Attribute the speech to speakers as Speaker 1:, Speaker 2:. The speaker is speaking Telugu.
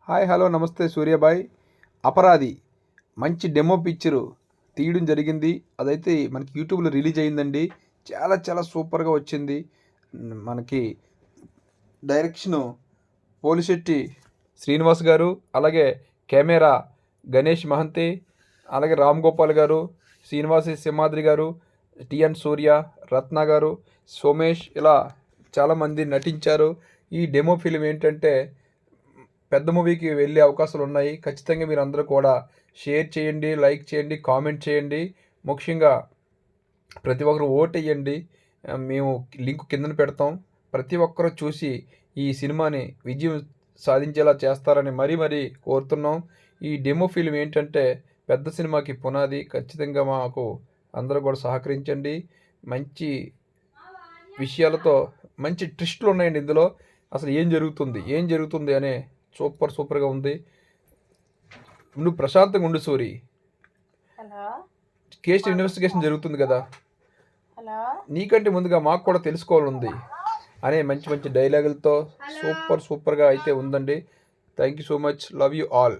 Speaker 1: హాయ్ హలో నమస్తే సూర్యాబాయ్. అపరాధి మంచి డెమో పిక్చరు తీయడం జరిగింది. అదైతే మనకి యూట్యూబ్లో రిలీజ్ అయిందండి. చాలా చాలా సూపర్గా వచ్చింది. మనకి డైరెక్షను పోలిశెట్టి శ్రీనివాస్ గారు, అలాగే కెమెరా గణేష్ మహంతి, అలాగే రామ్ గోపాల్ గారు, శ్రీనివాసి సింహాద్రి గారు, టిఎన్ సూర్య, రత్న గారు, సోమేష్, ఇలా చాలామంది నటించారు. ఈ డెమో ఫిలిం ఏంటంటే పెద్ద మూవీకి వెళ్ళే అవకాశాలు ఉన్నాయి. ఖచ్చితంగా మీరు అందరూ కూడా షేర్ చేయండి, లైక్ చేయండి, కామెంట్ చేయండి. ముఖ్యంగా ప్రతి ఒక్కరు ఓట్ వేయండి. మేము లింక్ కిందన పెడతాం. ప్రతి ఒక్కరూ చూసి ఈ సినిమాని విజయం సాధించేలా చేస్తారని మరీ కోరుతున్నాం. ఈ డెమో ఫిల్మ్ ఏంటంటే పెద్ద సినిమాకి పునాది. ఖచ్చితంగా మాకు అందరూ కూడా సహకరించండి. మంచి విషయాలతో మంచి ట్విస్టులు ఉన్నాయండి ఇందులో. అసలు ఏం జరుగుతుంది అనే సూపర్గా ఉంది. నువ్వు ప్రశాంతంగా ఉండు సూరి. కేసు ఇన్వెస్టిగేషన్ జరుగుతుంది కదా, నీకంటే ముందుగా మాకు కూడా తెలుసుకోవాలంది అనే మంచి డైలాగులతో సూపర్గా అయితే ఉందండి. Thank you so much. Love you all.